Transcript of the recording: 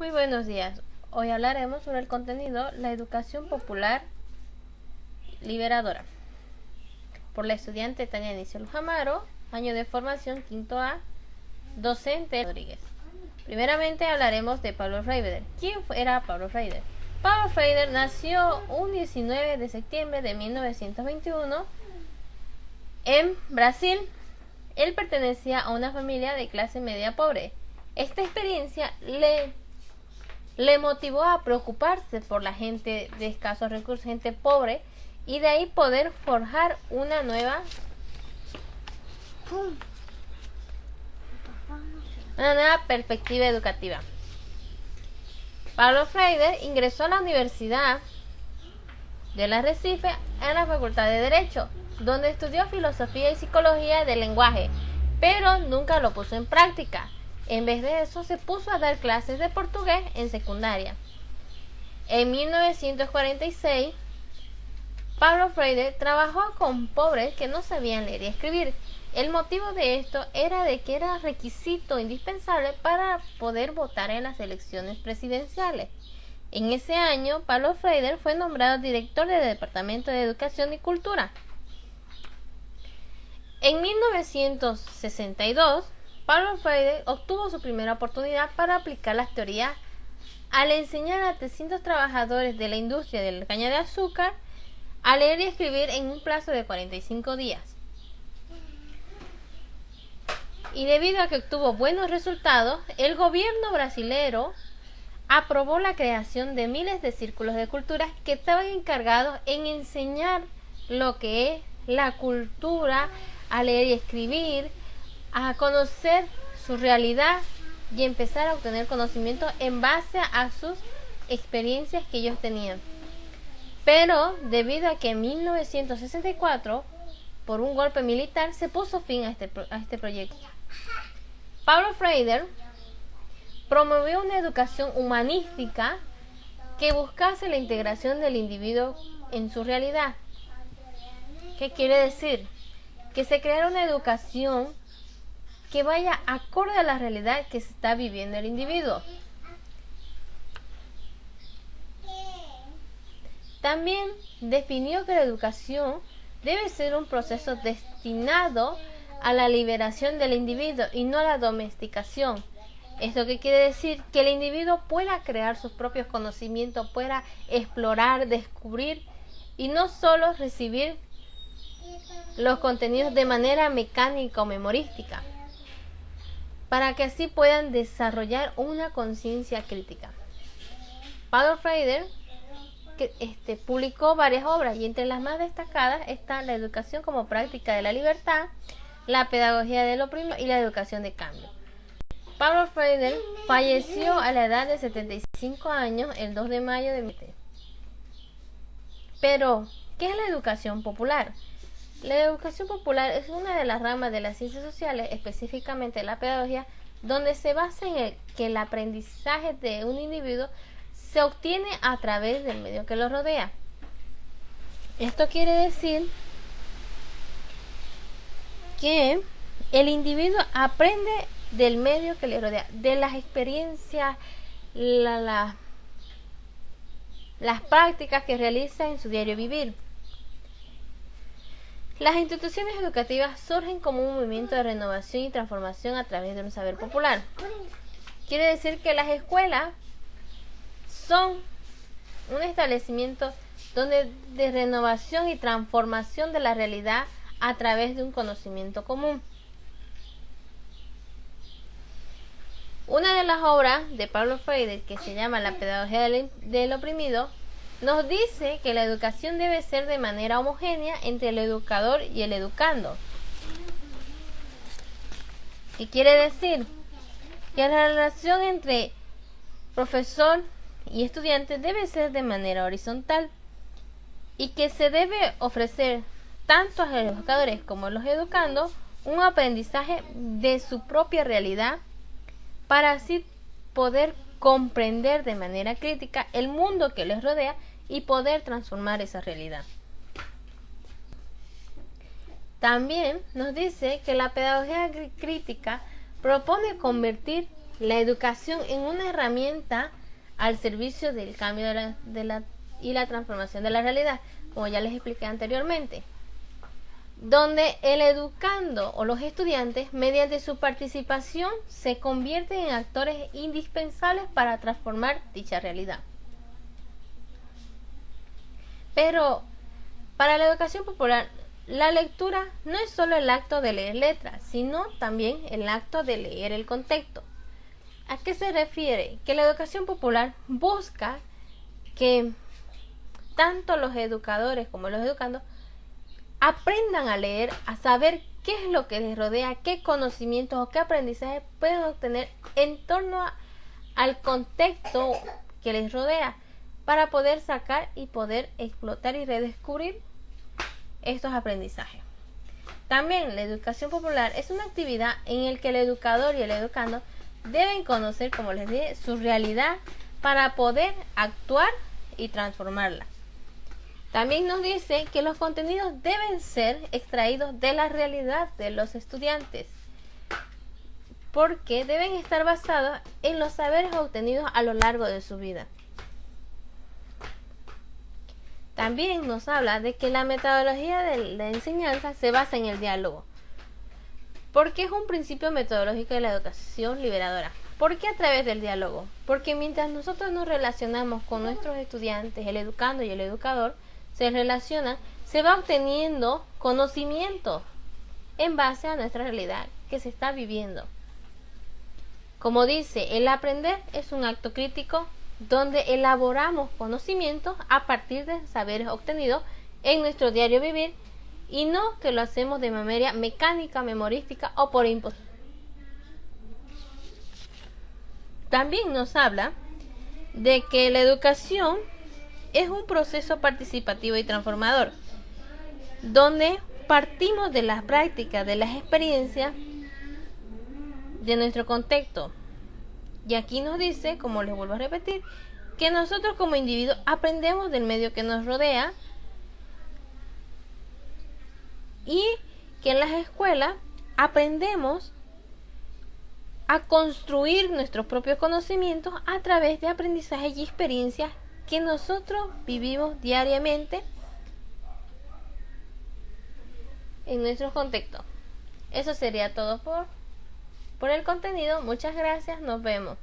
Muy buenos días. Hoy hablaremos sobre el contenido La educación popular liberadora, por la estudiante Tania Anicia Lujamaro, año de formación quinto A, docente Rodríguez. Primeramente hablaremos de Paulo Freire. ¿Quién era Paulo Freire? Paulo Freire nació un 19 de septiembre de 1921 en Brasil. Él pertenecía a una familia de clase media pobre. Esta experiencia le motivó a preocuparse por la gente de escasos recursos, gente pobre, y de ahí poder forjar una nueva perspectiva educativa. Paulo Freire ingresó a la Universidad del Arrecife en la Facultad de Derecho, donde estudió filosofía y psicología del lenguaje, pero nunca lo puso en práctica. En vez de eso, se puso a dar clases de portugués en secundaria. En 1946, Paulo Freire trabajó con pobres que no sabían leer y escribir. El motivo de esto era de que era requisito indispensable para poder votar en las elecciones presidenciales. En ese año, Paulo Freire fue nombrado director del Departamento de Educación y Cultura. En 1962, Paulo Freire obtuvo su primera oportunidad para aplicar las teorías al enseñar a 300 trabajadores de la industria del caña de azúcar a leer y escribir en un plazo de 45 días. Y debido a que obtuvo buenos resultados, el gobierno brasilero aprobó la creación de miles de círculos de cultura que estaban encargados en enseñar lo que es la cultura, a leer y escribir, a conocer su realidad y empezar a obtener conocimiento en base a sus experiencias que ellos tenían. Pero debido a que en 1964, por un golpe militar, se puso fin a este proyecto. Paulo Freire promovió una educación humanística que buscase la integración del individuo en su realidad. ¿Qué quiere decir? Que se creara una educación que vaya acorde a la realidad que se está viviendo el individuo. También definió que la educación debe ser un proceso destinado a la liberación del individuo y no a la domesticación. ¿Esto qué quiere decir? Que el individuo pueda crear sus propios conocimientos, pueda explorar, descubrir y no solo recibir los contenidos de manera mecánica o memorística, para que así puedan desarrollar una conciencia crítica. Paulo Freire publicó varias obras y entre las más destacadas está La educación como práctica de la libertad, La pedagogía del oprimido y La educación de cambio. Paulo Freire falleció a la edad de 75 años el 2 de mayo de 2020. Pero, ¿qué es la educación popular? La educación popular es una de las ramas de las ciencias sociales, específicamente la pedagogía, donde se basa en que el aprendizaje de un individuo se obtiene a través del medio que lo rodea. Esto quiere decir que el individuo aprende del medio que le rodea, de las experiencias, las prácticas que realiza en su diario vivir. Las instituciones educativas surgen como un movimiento de renovación y transformación a través de un saber popular. Quiere decir que las escuelas son un establecimiento de renovación y transformación de la realidad a través de un conocimiento común. Una de las obras de Paulo Freire, que se llama La pedagogía del oprimido, nos dice que la educación debe ser de manera homogénea entre el educador y el educando. ¿Qué quiere decir? Que la relación entre profesor y estudiante debe ser de manera horizontal y que se debe ofrecer tanto a los educadores como a los educandos un aprendizaje de su propia realidad para así poder comprender de manera crítica el mundo que les rodea y poder transformar esa realidad. También nos dice que la pedagogía crítica propone convertir la educación en una herramienta al servicio del cambio y la transformación de la realidad, como ya les expliqué anteriormente, donde el educando o los estudiantes, mediante su participación, se convierten en actores indispensables para transformar dicha realidad. Pero para la educación popular, la lectura no es solo el acto de leer letras, sino también el acto de leer el contexto. ¿A qué se refiere? Que la educación popular busca que tanto los educadores como los educandos aprendan a leer, a saber qué es lo que les rodea, qué conocimientos o qué aprendizaje pueden obtener en torno al contexto que les rodea, para poder sacar y poder explotar y redescubrir estos aprendizajes. También la educación popular es una actividad en la que el educador y el educando deben conocer, como les dije, su realidad para poder actuar y transformarla. También nos dice que los contenidos deben ser extraídos de la realidad de los estudiantes, porque deben estar basados en los saberes obtenidos a lo largo de su vida. También nos habla de que la metodología de la enseñanza se basa en el diálogo, porque es un principio metodológico de la educación liberadora. ¿Por qué a través del diálogo? Porque mientras nosotros nos relacionamos con nuestros estudiantes, el educando y el educador se relacionan, se va obteniendo conocimiento en base a nuestra realidad que se está viviendo. Como dice, el aprender es un acto crítico donde elaboramos conocimientos a partir de saberes obtenidos en nuestro diario vivir, y no que lo hacemos de manera mecánica, memorística o por imposición. También nos habla de que la educación es un proceso participativo y transformador, donde partimos de las prácticas, de las experiencias de nuestro contexto. Y aquí nos dice, como les vuelvo a repetir, que nosotros como individuos aprendemos del medio que nos rodea, y que en las escuelas aprendemos a construir nuestros propios conocimientos a través de aprendizajes y experiencias que nosotros vivimos diariamente en nuestros contextos. Eso sería todo por el contenido. Muchas gracias, nos vemos.